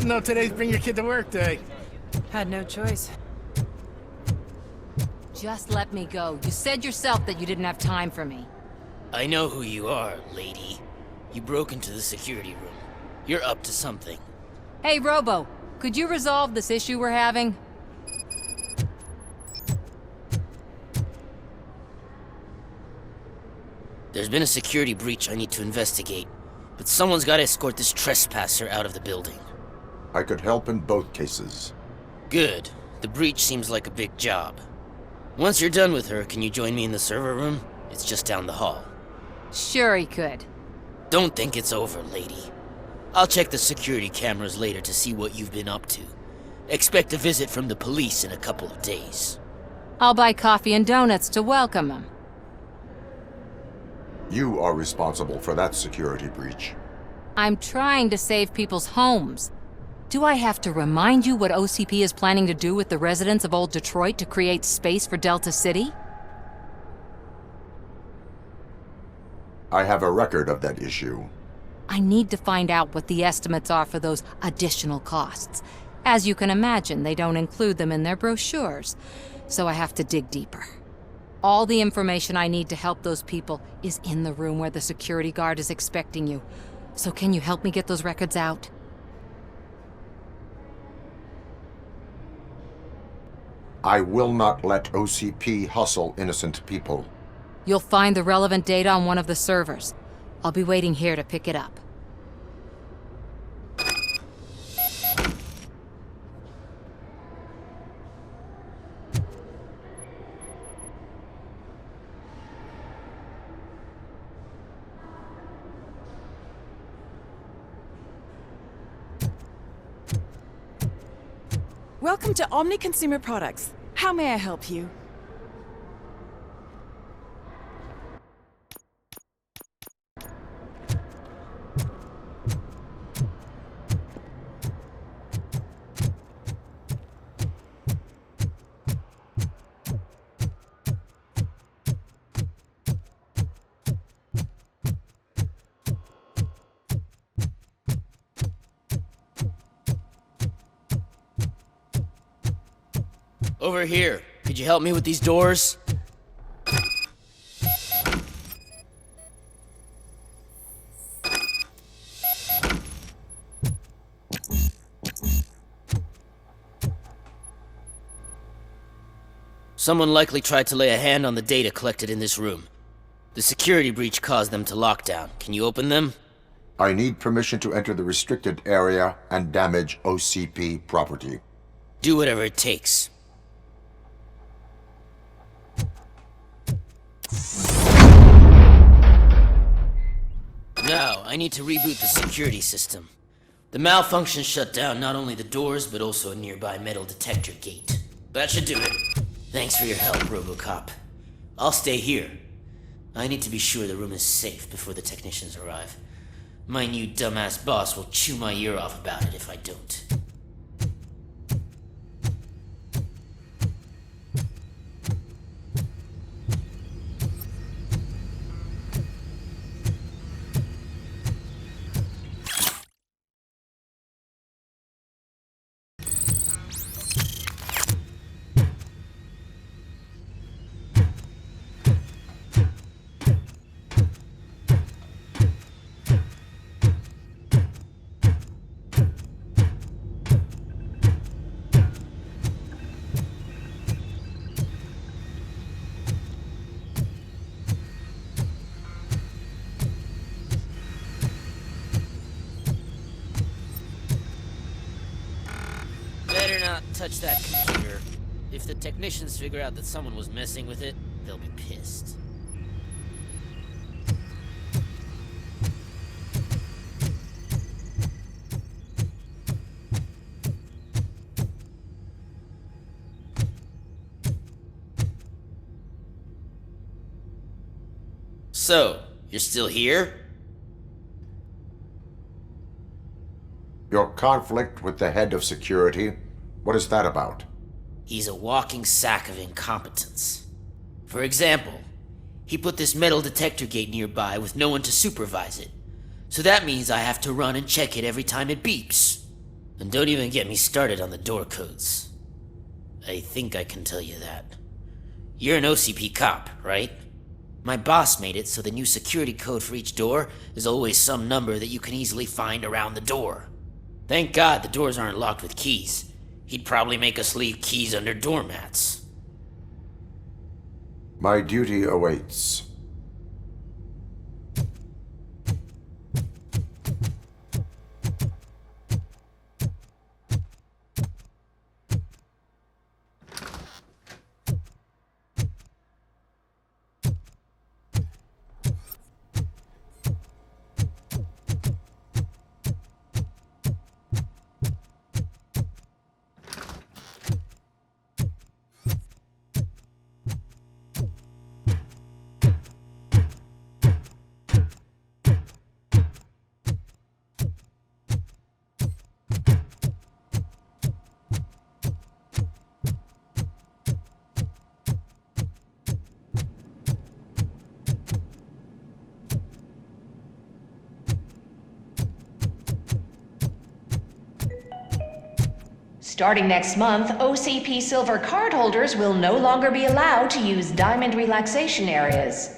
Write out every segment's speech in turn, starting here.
Didn't know today's bring your kid to work day. Had no choice. Just let me go. You said yourself that you didn't have time for me. I know who you are, lady. You broke into the security room. You're up to something. Hey, Robo, could you resolve this issue we're having? There's been a security breach I need to investigate, but someone's got to escort this trespasser out of the building. I could help in both cases. Good. The breach seems like a big job. Once you're done with her, can you join me in the server room? It's just down the hall. Sure he could. Don't think it's over, lady. I'll check the security cameras later to see what you've been up to. Expect a visit from the police in a couple of days. I'll buy coffee and donuts to welcome him. You are responsible for that security breach. I'm trying to save people's homes. Do I have to remind you what OCP is planning to do with the residents of Old Detroit to create space for Delta City? I have a record of that issue. I need to find out what the estimates are for those additional costs. As you can imagine, they don't include them in their brochures, so I have to dig deeper. All the information I need to help those people is in the room where the security guard is expecting you. So can you help me get those records out? I will not let OCP hustle innocent people. You'll find the relevant data on one of the servers. I'll be waiting here to pick it up. Welcome to Omni Consumer Products. How may I help you? Over here. Could you help me with these doors? Someone likely tried to lay a hand on the data collected in this room. The security breach caused them to lock down. Can you open them? I need permission to enter the restricted area and damage OCP property. Do whatever it takes. Now, I need to reboot the security system. The malfunction shut down not only the doors, but also a nearby metal detector gate. That should do it. Thanks for your help, Robocop. I'll stay here. I need to be sure the room is safe before the technicians arrive. My new dumbass boss will chew my ear off about it if I don't. Better not touch that computer. If the technicians figure out that someone was messing with it, they'll be pissed. So, you're still here? Your conflict with the head of security, what is that about? He's a walking sack of incompetence. For example, he put this metal detector gate nearby with no one to supervise it. So that means I have to run and check it every time it beeps. And don't even get me started on the door codes. I think I can tell you that. You're an OCP cop, right? My boss made it so the new security code for each door is always some number that you can easily find around the door. Thank God the doors aren't locked with keys. He'd probably make us leave keys under doormats. My duty awaits. Starting next month, OCP Silver cardholders will no longer be allowed to use Diamond relaxation areas.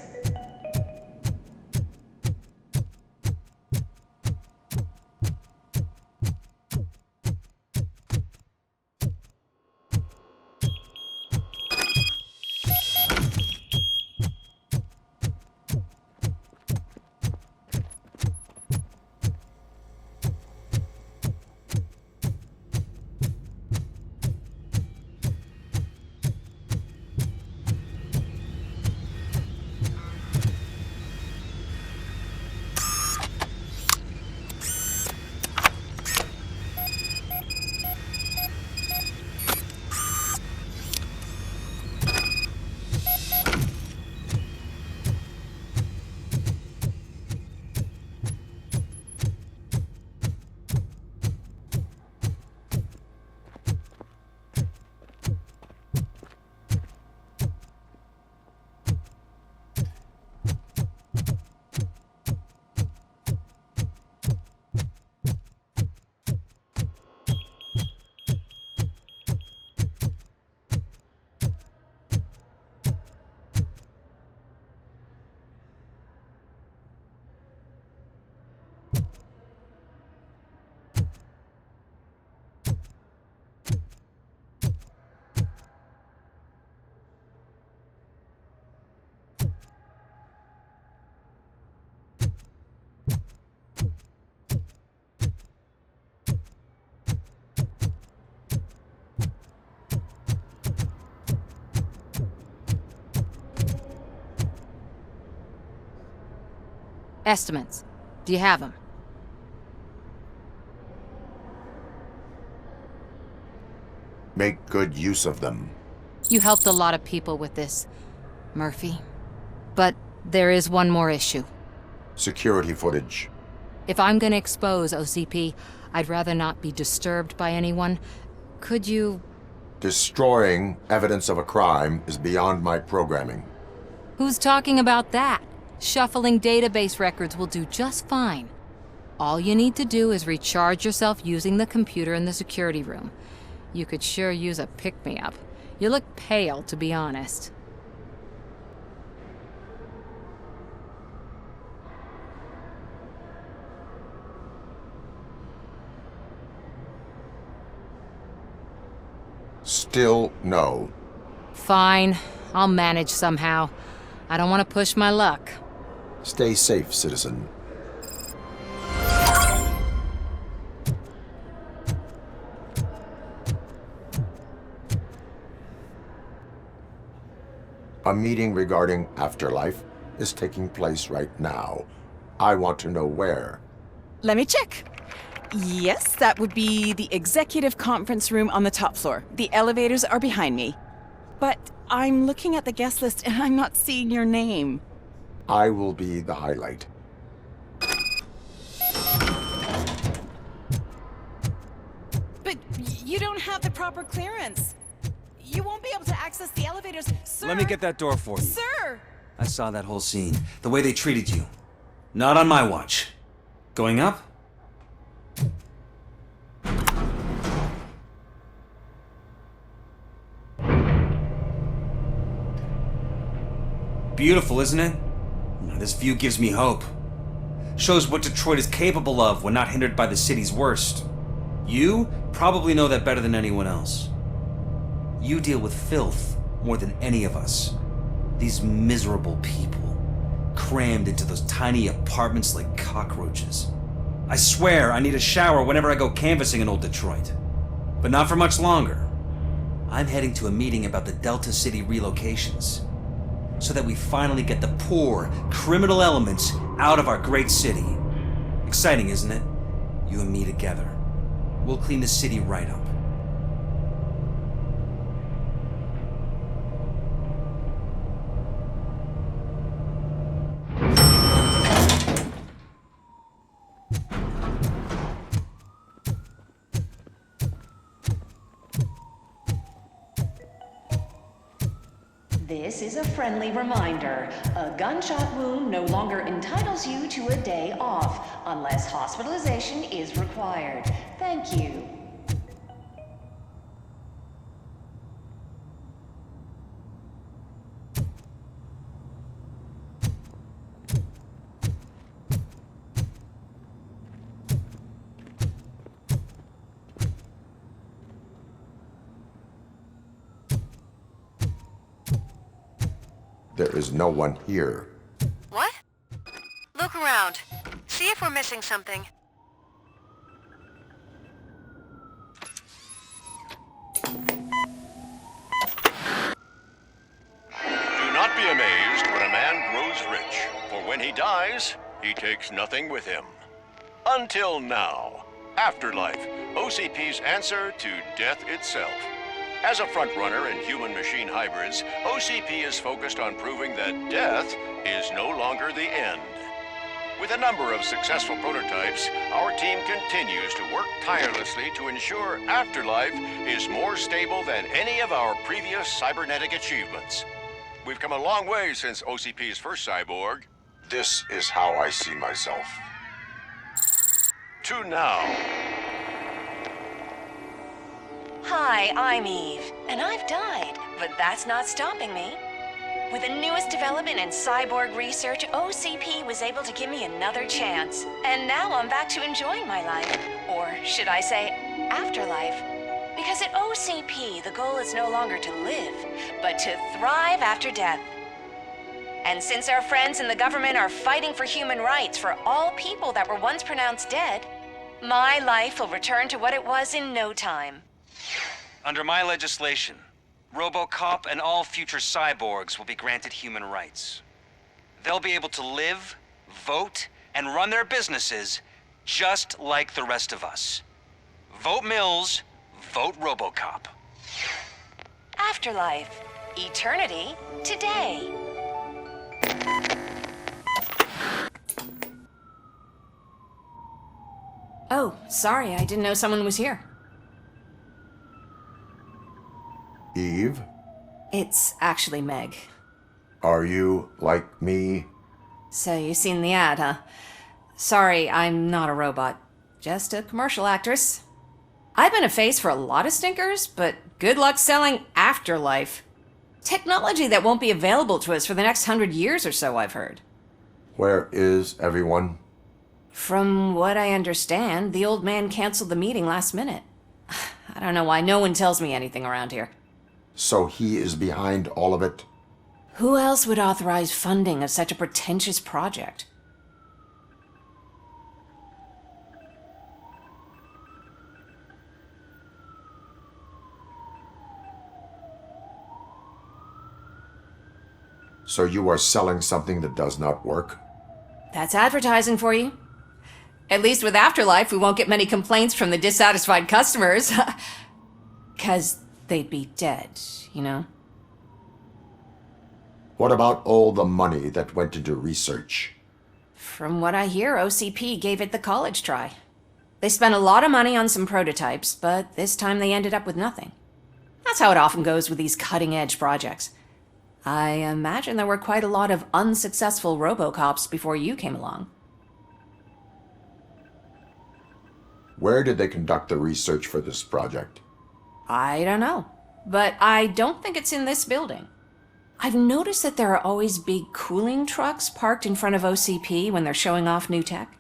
Estimates. Do you have them? Make good use of them. You helped a lot of people with this, Murphy. But there is one more issue. Security footage. If I'm gonna expose OCP, I'd rather not be disturbed by anyone. Could you... Destroying evidence of a crime is beyond my programming. Who's talking about that? Shuffling database records will do just fine. All you need to do is recharge yourself using the computer in the security room. You could sure use a pick-me-up. You look pale, to be honest. Still no. Fine. I'll manage somehow. I don't want to push my luck. Stay safe, citizen. A meeting regarding afterlife is taking place right now. I want to know where. Let me check. Yes, that would be the executive conference room on the top floor. The elevators are behind me. But I'm looking at the guest list and I'm not seeing your name. I will be the highlight. But you don't have the proper clearance. You won't be able to access the elevators, sir. Let me get that door for you. Sir! I saw that whole scene. The way they treated you. Not on my watch. Going up? Beautiful, isn't it? This view gives me hope. Shows what Detroit is capable of when not hindered by the city's worst. You probably know that better than anyone else. You deal with filth more than any of us. These miserable people, crammed into those tiny apartments like cockroaches. I swear I need a shower whenever I go canvassing in old Detroit. But not for much longer. I'm heading to a meeting about the Delta City relocations, so that we finally get the poor, criminal elements out of our great city. Exciting, isn't it? You and me together. We'll clean the city right up. This is a friendly reminder. A gunshot wound no longer entitles you to a day off, unless hospitalization is required. Thank you. There is no one here. What? Look around. See if we're missing something. Do not be amazed when a man grows rich, for when he dies, he takes nothing with him. Until now. Afterlife, OCP's answer to death itself. As a frontrunner in human-machine hybrids, OCP is focused on proving that death is no longer the end. With a number of successful prototypes, our team continues to work tirelessly to ensure Afterlife is more stable than any of our previous cybernetic achievements. We've come a long way since OCP's first cyborg. This is how I see myself. To now. Hi, I'm Eve, and I've died, but that's not stopping me. With the newest development in cyborg research, OCP was able to give me another chance. And now I'm back to enjoying my life. Or should I say, afterlife. Because at OCP, the goal is no longer to live, but to thrive after death. And since our friends in the government are fighting for human rights for all people that were once pronounced dead, my life will return to what it was in no time. Under my legislation, Robocop and all future cyborgs will be granted human rights. They'll be able to live, vote, and run their businesses just like the rest of us. Vote Mills, vote Robocop. Afterlife. Eternity. Today. Oh, sorry, I didn't know someone was here. Eve, It's actually Meg. are you like me? So you seen the ad, huh? Sorry, I'm not a robot. Just a commercial actress. I've been a face for a lot of stinkers, but good luck selling Afterlife. Technology that won't be available to us for the next 100 years or so, I've heard. Where is everyone? From what I understand, the old man canceled the meeting last minute. I don't know why no one tells me anything around here. So he is behind all of it? Who else would authorize funding of such a pretentious project? So you are selling something that does not work? That's advertising for you. At least with Afterlife, we won't get many complaints from the dissatisfied customers. 'Cause they'd be dead, you know? What about all the money that went into research? From what I hear, OCP gave it the college try. They spent a lot of money on some prototypes, but this time they ended up with nothing. That's how it often goes with these cutting-edge projects. I imagine there were quite a lot of unsuccessful Robocops before you came along. Where did they conduct the research for this project? I don't know, but I don't think it's in this building. I've noticed that there are always big cooling trucks parked in front of OCP when they're showing off new tech.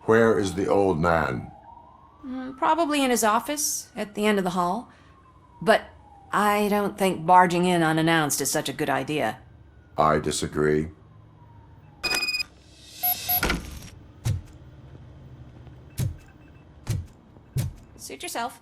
Where is the old man? Probably in his office, at the end of the hall. But I don't think barging in unannounced is such a good idea. I disagree. Suit yourself.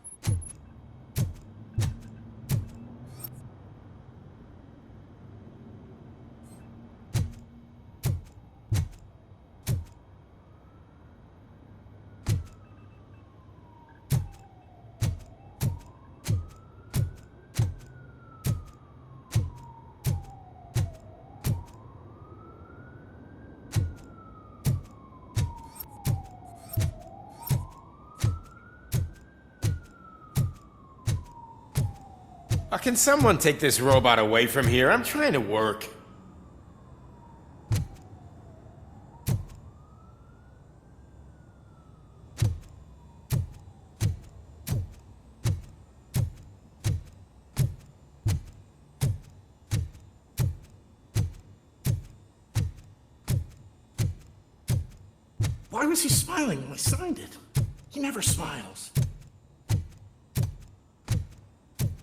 Can someone take this robot away from here? I'm trying to work. Why was he smiling when I signed it? He never smiles.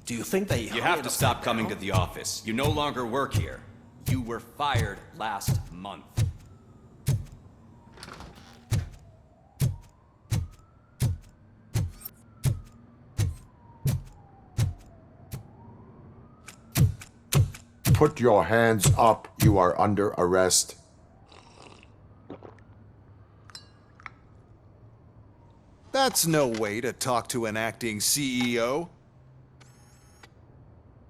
Do you think they... You have to stop coming to the office. You no longer work here. You were fired last month. Put your hands up. You are under arrest. That's no way to talk to an acting CEO.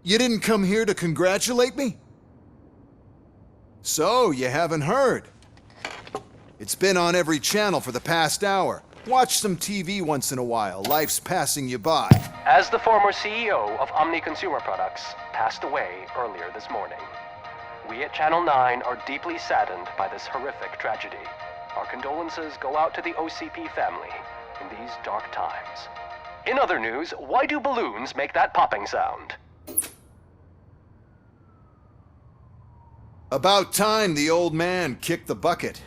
You didn't come here to congratulate me? So, you haven't heard. It's been on every channel for the past hour. Watch some TV once in a while. Life's passing you by. As the former CEO of Omni Consumer Products passed away earlier this morning, we at Channel 9 are deeply saddened by this horrific tragedy. Our condolences go out to the OCP family in these dark times. In other news, why do balloons make that popping sound? About time the old man kicked the bucket.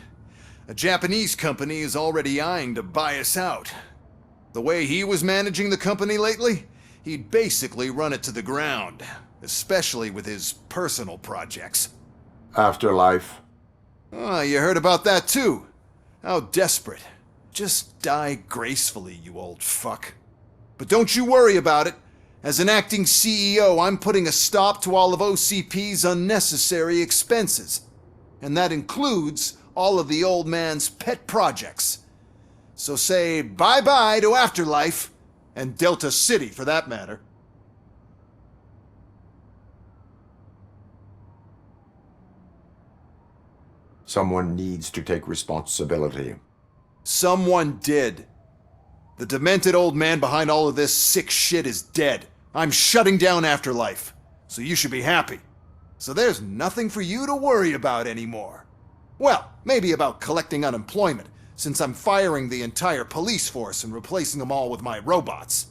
A Japanese company is already eyeing to buy us out. The way he was managing the company lately, he'd basically run it to the ground, especially with his personal projects. Afterlife. Oh, you heard about that too. How desperate. Just die gracefully, you old fuck. But don't you worry about it. As an acting CEO, I'm putting a stop to all of OCP's unnecessary expenses. And that includes all of the old man's pet projects. So say bye-bye to Afterlife, and Delta City for that matter. Someone needs to take responsibility. Someone did. The demented old man behind all of this sick shit is dead. I'm shutting down Afterlife, so you should be happy. So there's nothing for you to worry about anymore. Well, maybe about collecting unemployment, since I'm firing the entire police force and replacing them all with my robots.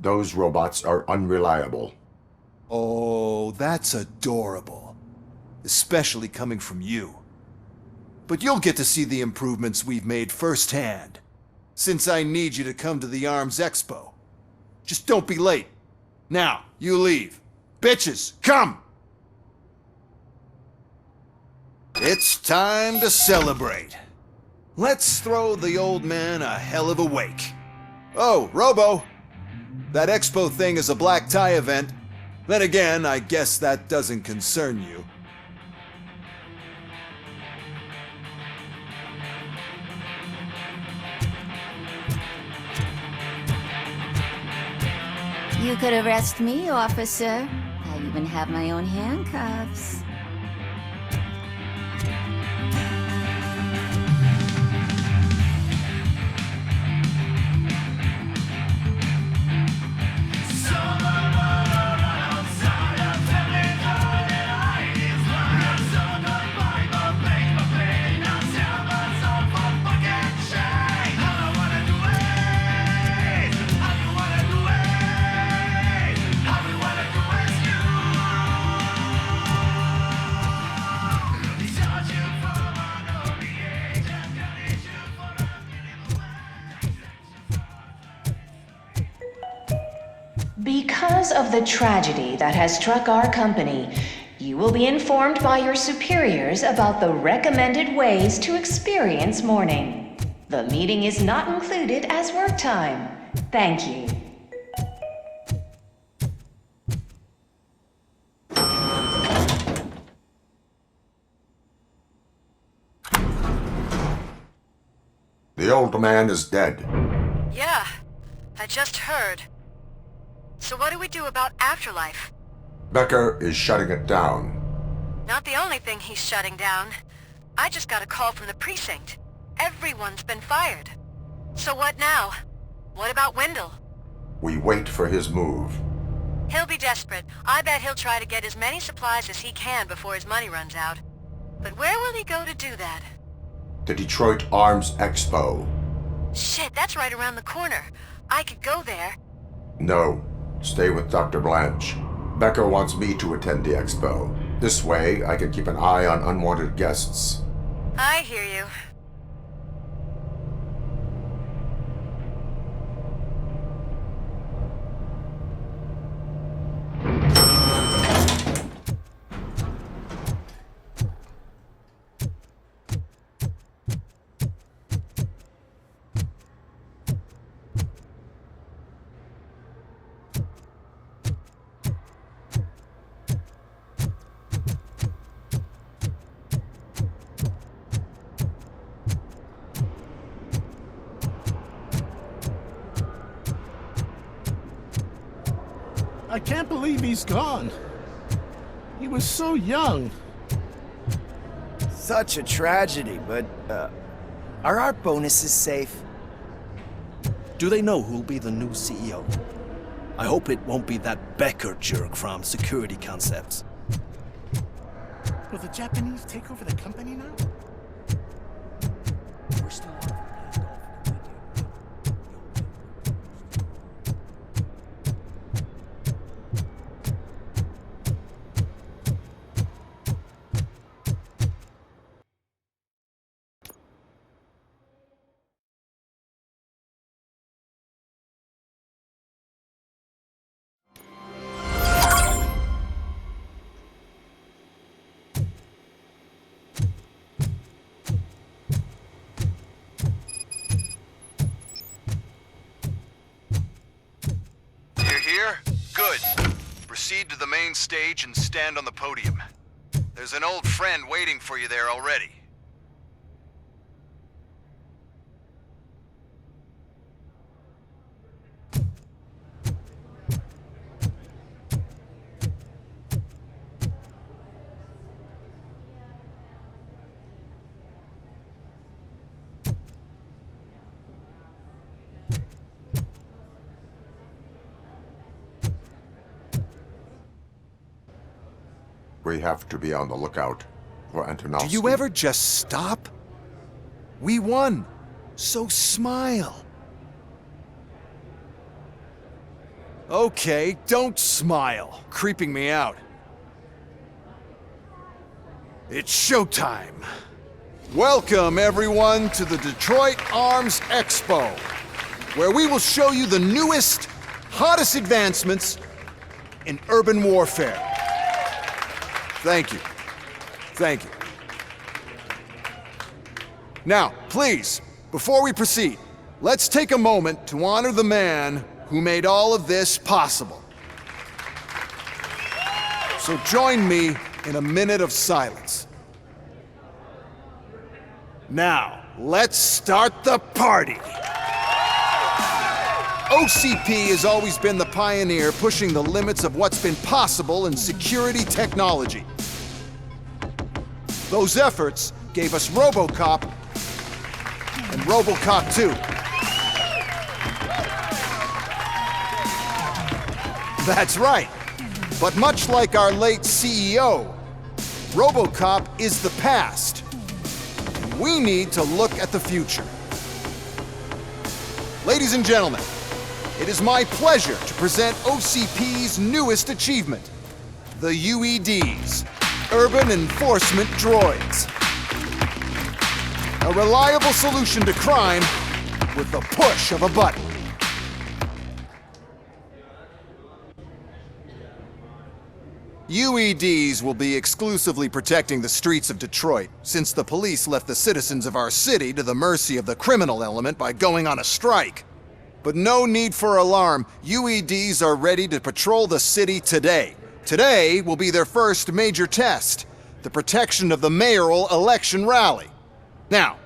Those robots are unreliable. Oh, that's adorable. Especially coming from you. But you'll get to see the improvements we've made firsthand, since I need you to come to the ARMS Expo. Just don't be late. Now, you leave. Bitches, come! It's time to celebrate. Let's throw the old man a hell of a wake. Oh, Robo! That expo thing is a black tie event. Then again, I guess that doesn't concern you. You could arrest me, officer. I even have my own handcuffs. Because of the tragedy that has struck our company, you will be informed by your superiors about the recommended ways to experience mourning. The meeting is not included as work time. Thank you. The old man is dead. Yeah, I just heard. So what do we do about afterlife? Becker is shutting it down. Not the only thing he's shutting down. I just got a call from the precinct. Everyone's been fired. So what now? What about Wendell? We wait for his move. He'll be desperate. I bet he'll try to get as many supplies as he can before his money runs out. But where will he go to do that? The Detroit Arms Expo. Shit, that's right around the corner. I could go there. No, stay with Dr. Blanche. Becker wants me to attend the expo. This way, I can keep an eye on unwanted guests. I hear you. I can't believe he's gone. He was so young. Such a tragedy, but, are our bonuses safe? Do they know who'll be the new CEO? I hope it won't be that Becker jerk from Security Concepts. Will the Japanese take over the company now? We're still Here? Good. Proceed to the main stage and stand on the podium. There's an old friend waiting for you there already. We have to be on the lookout for Antonovsky. Do you ever just stop? We won, so smile. Okay, don't smile. Creeping me out. It's showtime. Welcome, everyone, to the Detroit Arms Expo, where we will show you the newest, hottest advancements in urban warfare. Thank you. Thank you. Now, please, before we proceed, let's take a moment to honor the man who made all of this possible. So join me in a minute of silence. Now, let's start the party. OCP has always been the pioneer pushing the limits of what's been possible in security technology. Those efforts gave us Robocop and Robocop 2. That's right. But much like our late CEO, Robocop is the past. We need to look at the future. Ladies and gentlemen, it is my pleasure to present OCP's newest achievement, the UEDs, Urban Enforcement Droids. A reliable solution to crime with the push of a button. UEDs will be exclusively protecting the streets of Detroit, since the police left the citizens of our city to the mercy of the criminal element by going on a strike. But no need for alarm. UEDs are ready to patrol the city today. Today will be their first major test, the protection of the mayoral election rally. Now,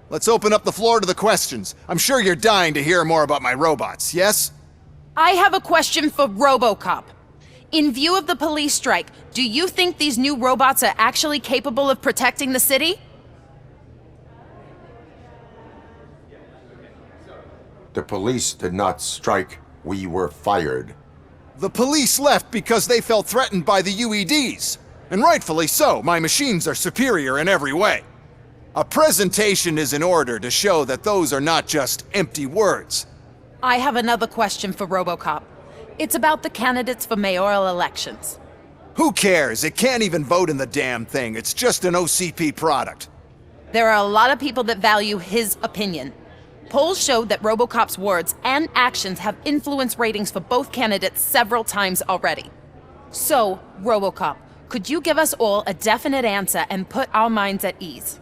let's open up the floor to the questions. I'm sure you're dying to hear more about my robots, yes? I have a question for Robocop. In view of the police strike, do you think these new robots are actually capable of protecting the city? The police did not strike. We were fired. The police left because they felt threatened by the UEDs. And rightfully so, my machines are superior in every way. A presentation is in order to show that those are not just empty words. I have another question for Robocop. It's about the candidates for mayoral elections. Who cares? It can't even vote in the damn thing. It's just an OCP product. There are a lot of people that value his opinion. Polls show that Robocop's words and actions have influenced ratings for both candidates several times already. So, Robocop, could you give us all a definite answer and put our minds at ease?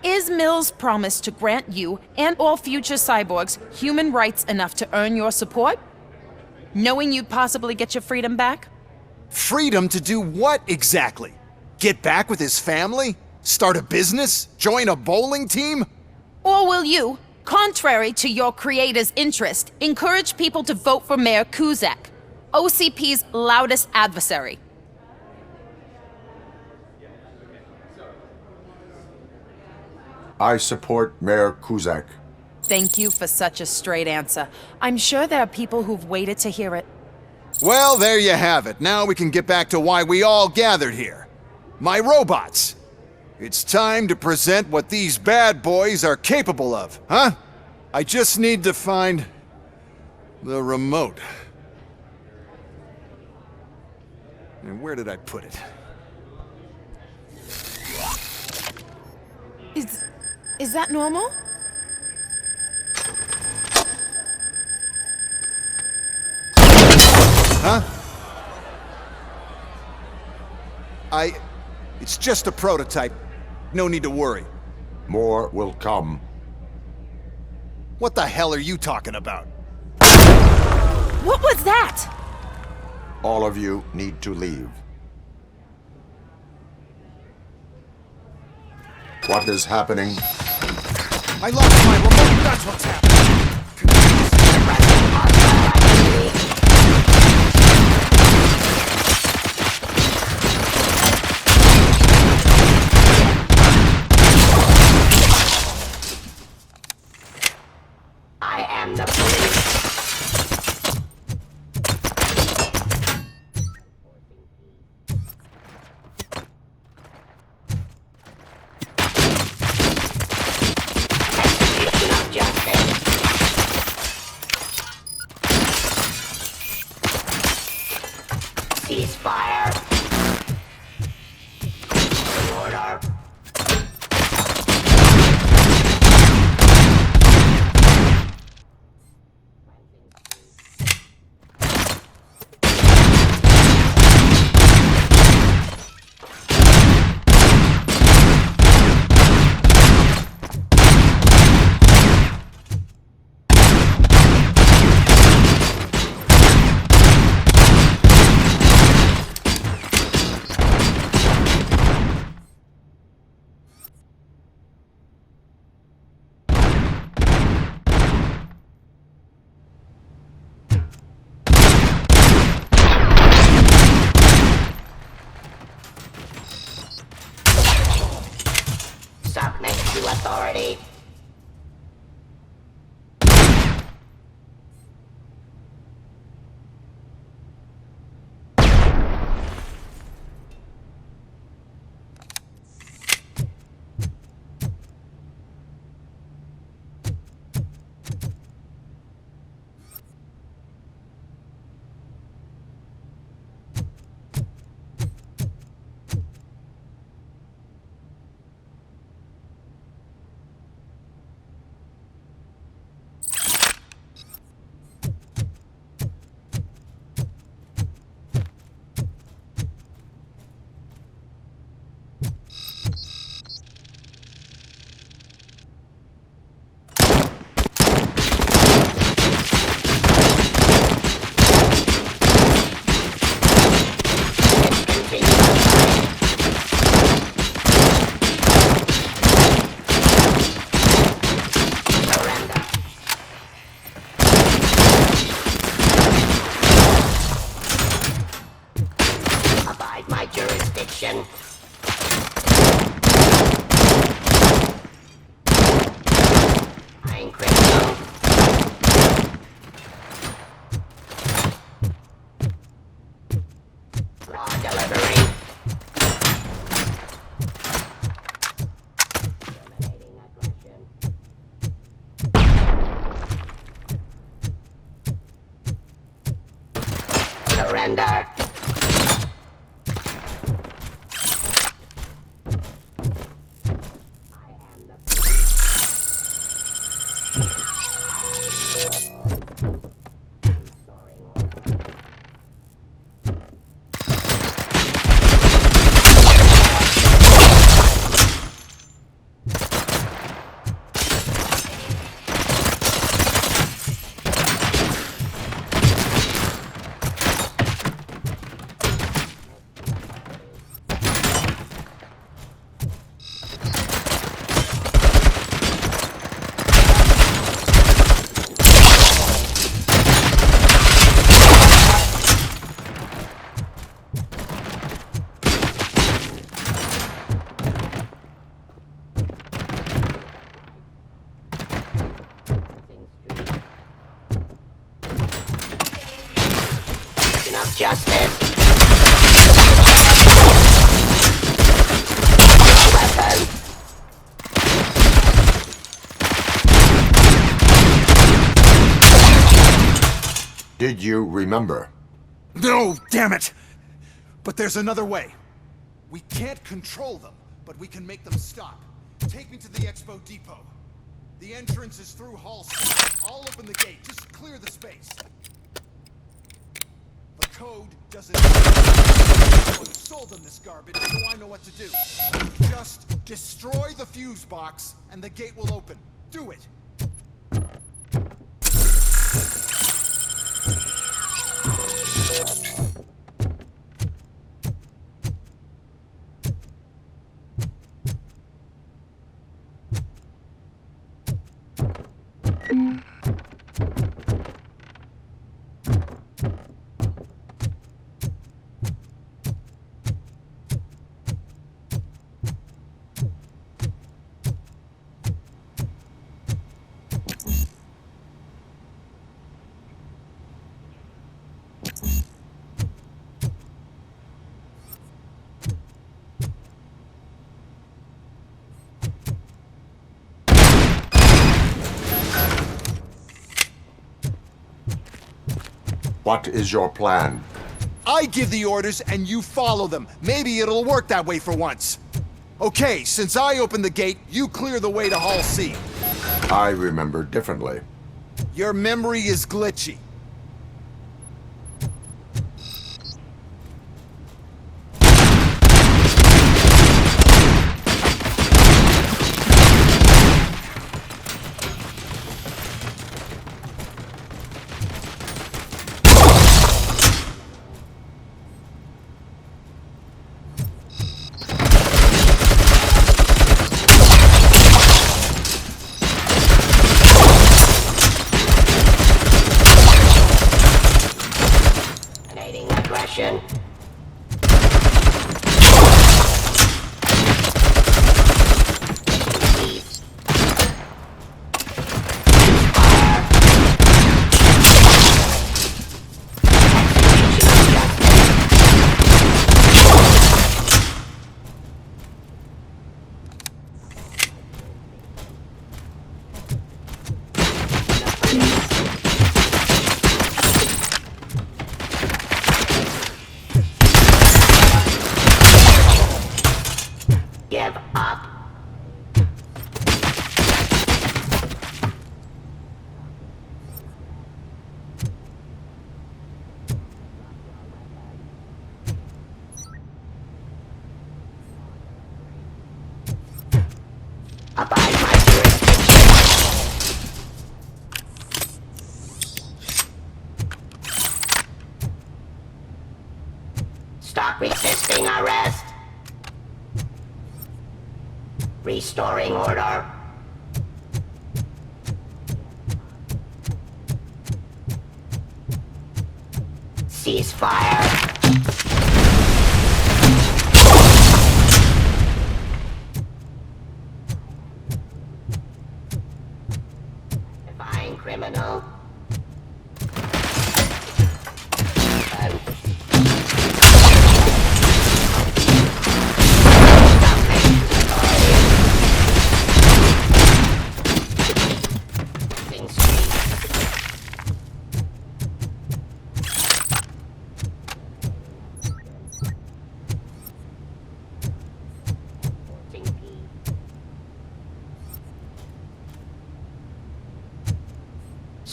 Is Mills' promise to grant you and all future cyborgs human rights enough to earn your support? Knowing you'd possibly get your freedom back? Freedom to do what exactly? Get back with his family? Start a business? Join a bowling team? Or will you, contrary to your creator's interest, encourage people to vote for Mayor Kuzak, OCP's loudest adversary? I support Mayor Kuzak. Thank you for such a straight answer. I'm sure there are people who've waited to hear it. Well, there you have it. Now we can get back to why we all gathered here. My robots. It's time to present what these bad boys are capable of, huh? I just need to find the remote. And where did I put it? Is that normal? Huh? It's just a prototype. No need to worry. More will come. What the hell are you talking about? What was that? All of you need to leave. What is happening? I lost my remote. That's what's happening. I am the police. Ceasefire. Order. Submit to authority. surrender. Enough justice. Your weapon. Did you remember? No, damn it! But there's another way. We can't control them, but we can make them stop. Take me to the Expo Depot. The entrance is through Hall C. I'll open the gate. Just clear the space. The code doesn't... You sold them this garbage, so I know what to do. Just destroy the fuse box, and the gate will open. Do it! What is your plan? I give the orders and you follow them. Maybe it'll work that way for once. Okay, since I opened the gate, you clear the way to Hall C. I remember differently. Your memory is glitchy. Aggression. Give up. Abide my jurisdiction. Stop resisting arrest. Restoring order. Ceasefire. Defying criminal.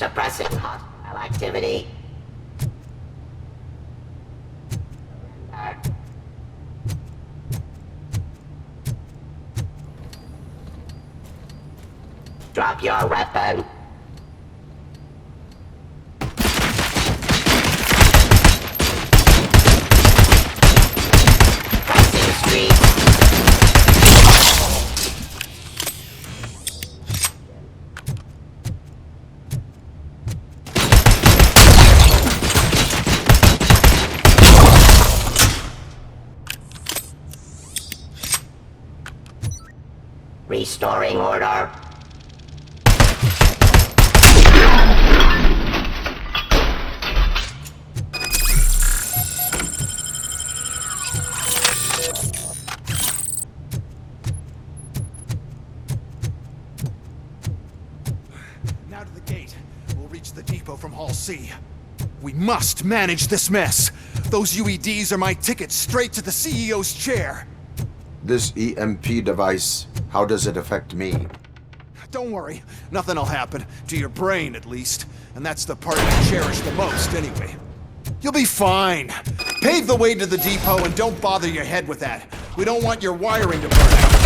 Suppressing hostile activity. Drop your weapon. Pressing street. Restoring order. Now to the gate. We'll reach the depot from Hall C. We must manage this mess. Those UEDs are my ticket straight to the CEO's chair. This EMP device, how does it affect me? Don't worry, nothing'll happen. To your brain, at least. And that's the part I cherish the most, anyway. You'll be fine. Pave the way to the depot and don't bother your head with that. We don't want your wiring to burn out.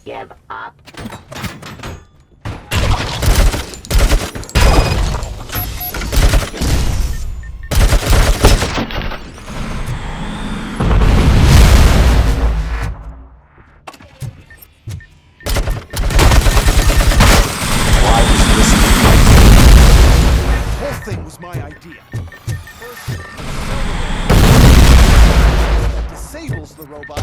Give up. The whole thing was my idea. First, that disables the robot.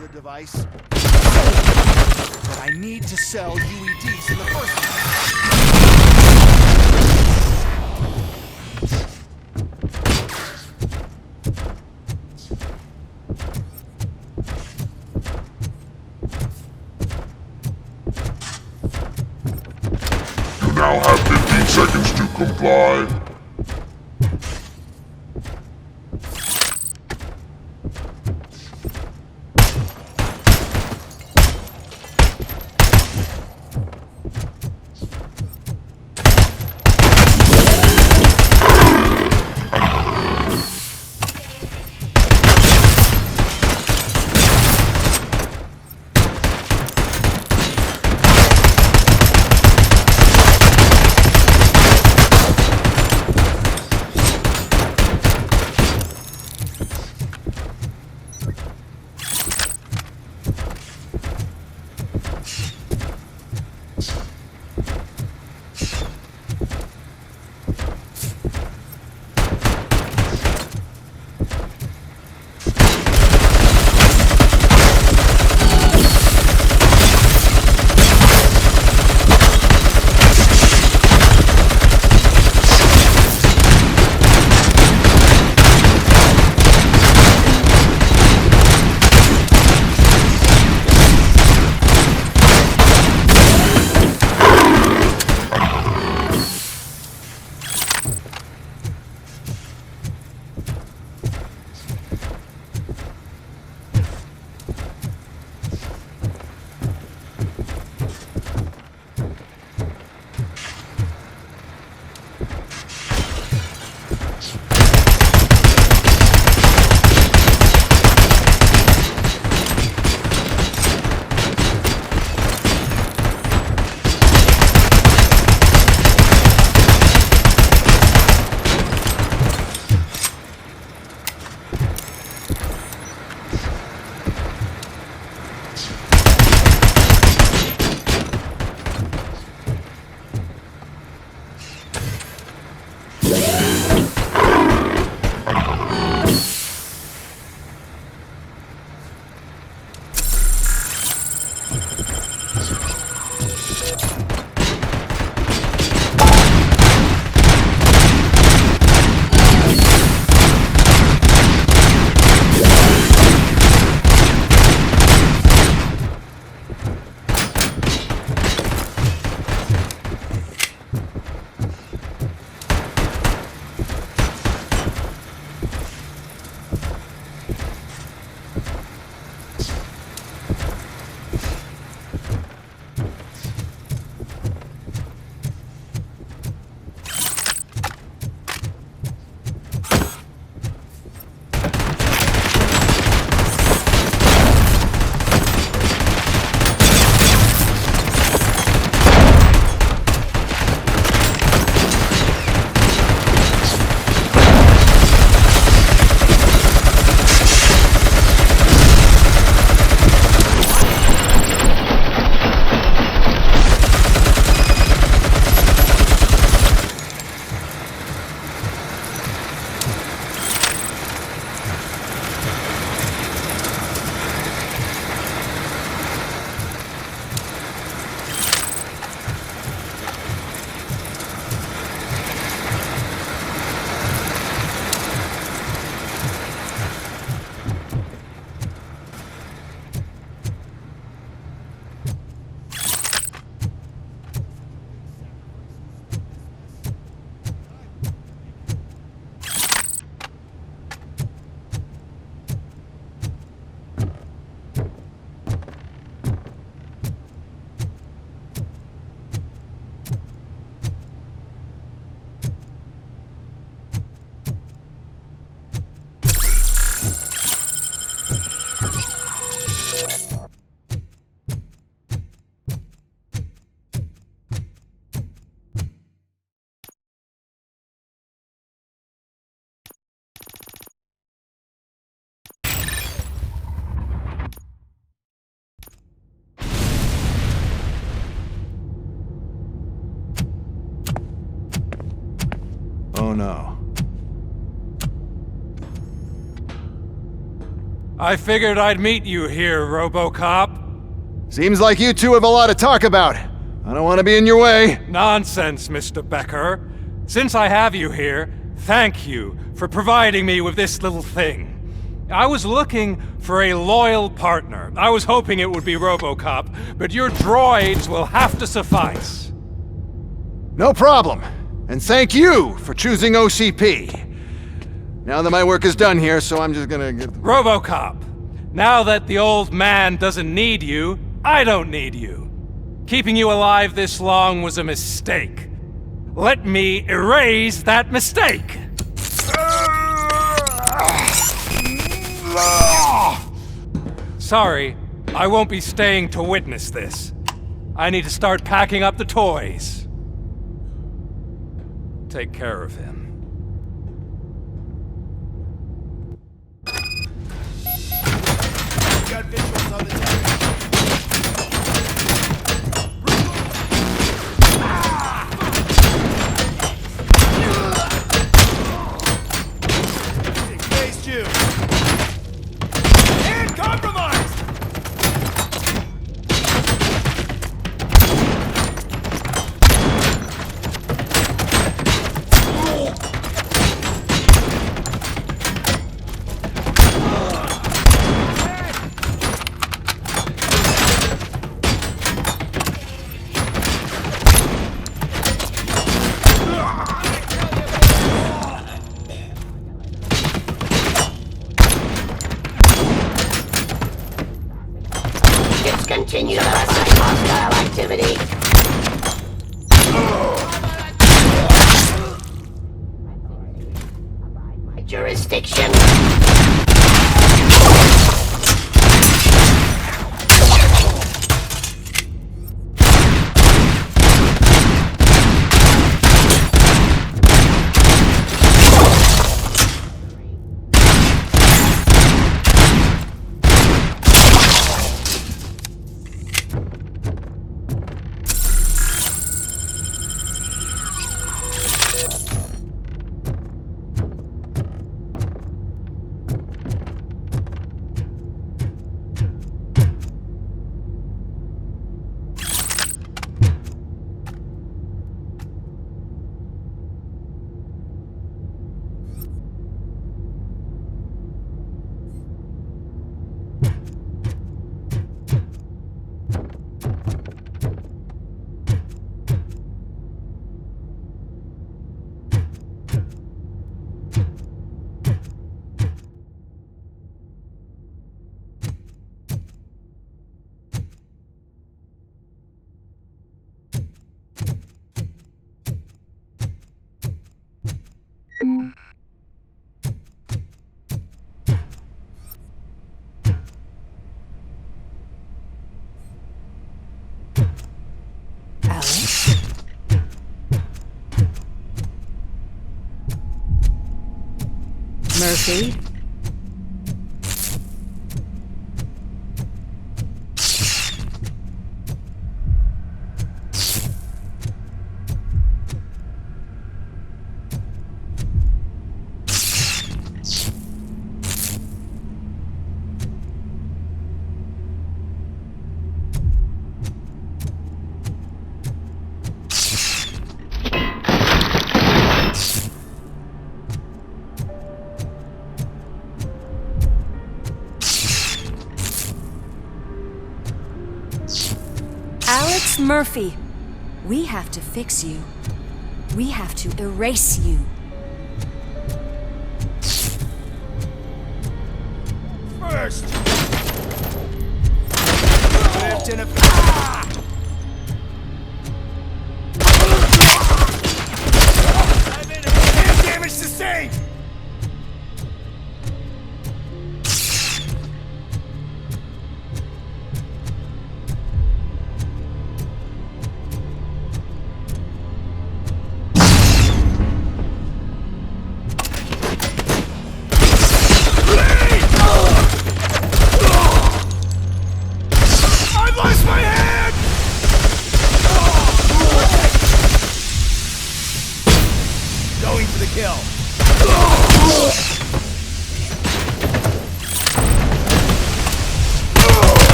The device. But I need to sell UEDs in the first place. You now have 15 seconds to comply. no. I figured I'd meet you here, Robocop. Seems like you two have a lot to talk about. I don't want to be in your way. Nonsense, Mr. Becker. Since I have you here, thank you for providing me with this little thing. I was looking for a loyal partner. I was hoping it would be Robocop, but your droids will have to suffice. No problem. And thank you for choosing OCP. Now that my work is done here, so I'm just gonna get... Robocop, now that the old man doesn't need you, I don't need you. Keeping you alive this long was a mistake. Let me erase that mistake! Sorry, I won't be staying to witness this. I need to start packing up the toys. Take care of him. Got visuals on the Engaged you. And compromised. Discontinue hostile activity. My jurisdiction. Murphy? Alex Murphy, we have to fix you. We have to erase you. First! Lived in a... Damage sustained! I've lost my hand!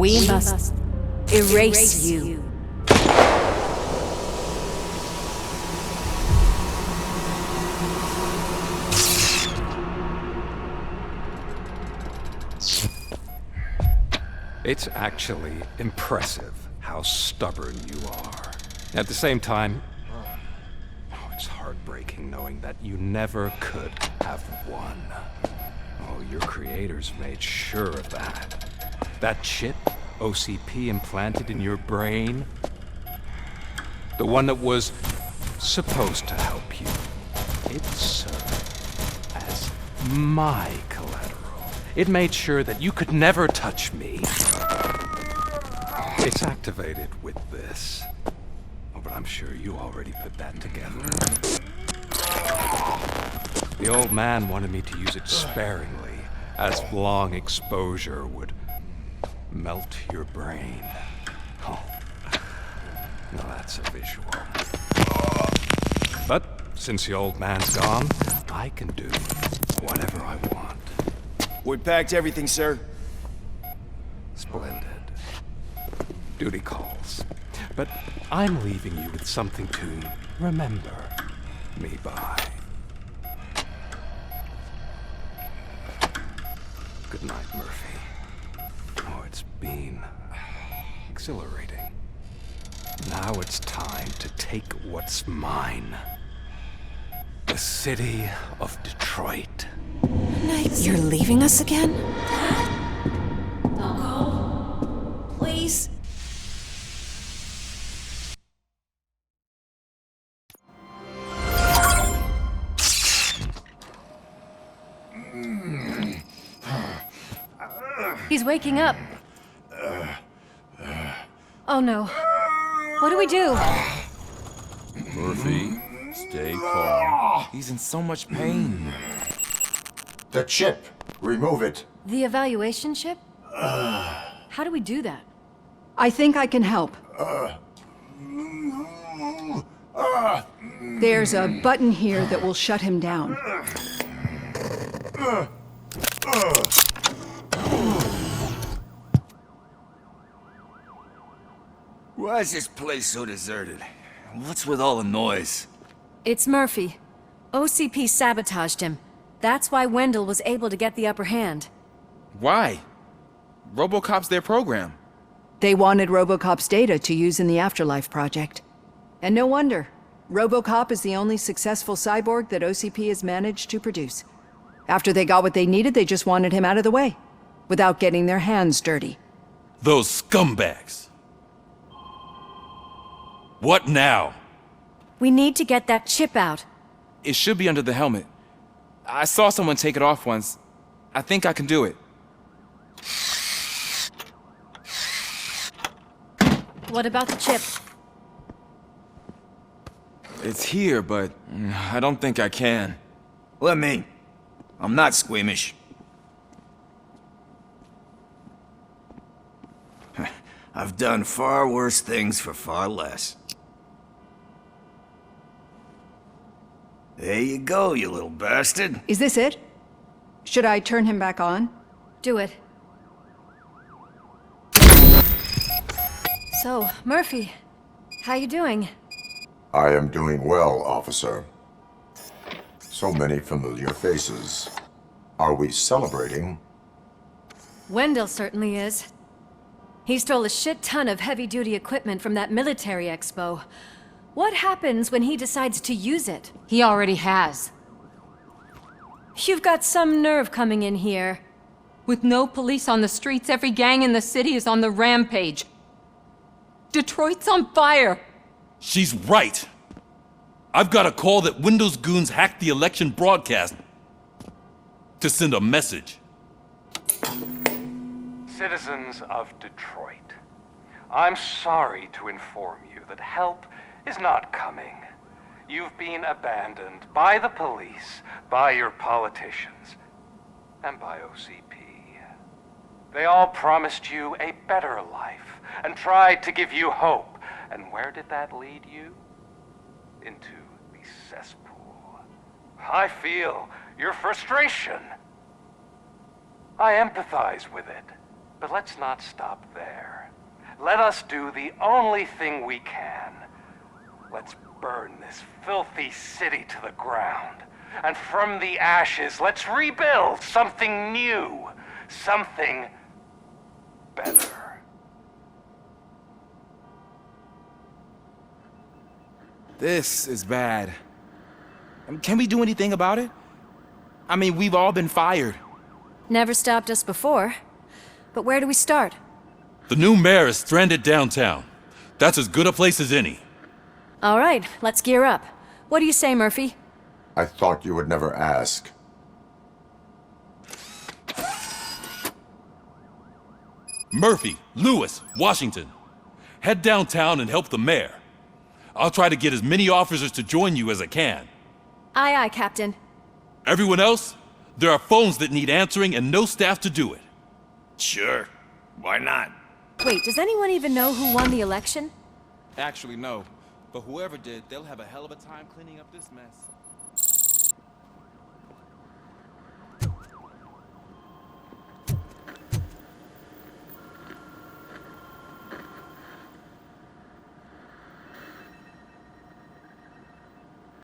We must erase you. It's actually impressive how stubborn you are. At the same time, it's heartbreaking knowing that you never could have won. Oh, your creators made sure of that. That chip OCP implanted in your brain, the one that was supposed to help you, it served as my collateral. It made sure that you could never touch me. It's activated with this. Oh, but I'm sure you already put that together. The old man wanted me to use it sparingly, as long exposure would melt your brain. Oh, now that's a visual. But since the old man's gone, I can do whatever I want. We packed everything, sir. Splendid. Duty calls. But I'm leaving you with something to remember me by. Good night, Murphy. Oh, it's been exhilarating. Now it's time to take what's mine. The city of Detroit. You're leaving us again? Don't go. Please. He's waking up. Oh no. What do we do? Murphy, stay calm. He's in so much pain. The chip. Remove it. The evaluation chip? How do we do that? I think I can help. There's a button here that will shut him down. Why is this place so deserted? What's with all the noise? It's Murphy. OCP sabotaged him. That's why Wendell was able to get the upper hand. Why? Robocop's their program. They wanted Robocop's data to use in the Afterlife project. And no wonder. Robocop is the only successful cyborg that OCP has managed to produce. After they got what they needed, they just wanted him out of the way, without getting their hands dirty. Those scumbags. What now? We need to get that chip out. It should be under the helmet. I saw someone take it off once. I think I can do it. What about the chip? It's here, but I don't think I can. Let me. I'm not squeamish. I've done far worse things for far less. There you go, you little bastard. Is this it? Should I turn him back on? Do it. So, Murphy, how you doing? I am doing well, officer. So many familiar faces. Are we celebrating? Wendell certainly is. He stole a shit ton of heavy-duty equipment from that military expo. What happens when he decides to use it? He already has. You've got some nerve coming in here. With no police on the streets, every gang in the city is on the rampage. Detroit's on fire! She's right! I've got a call that Windows goons hacked the election broadcast to send a message. Citizens of Detroit, I'm sorry to inform you that help is not coming. You've been abandoned by the police, by your politicians, and by OCP. They all promised you a better life and tried to give you hope. And where did that lead you? Into the cesspool. I feel your frustration. I empathize with it. But let's not stop there. Let us do the only thing we can. Let's burn this filthy city to the ground. And from the ashes, let's rebuild something new. Something better. This is bad. Can we do anything about it? I mean, we've all been fired. Never stopped us before. But where do we start? The new mayor is stranded downtown. That's as good a place as any. All right, let's gear up. What do you say, Murphy? I thought you would never ask. Murphy, Lewis, Washington. Head downtown and help the mayor. I'll try to get as many officers to join you as I can. Aye, aye, Captain. Everyone else? There are phones that need answering and no staff to do it. Sure. Why not? Wait, does anyone even know who won the election? Actually, no. But whoever did, they'll have a hell of a time cleaning up this mess.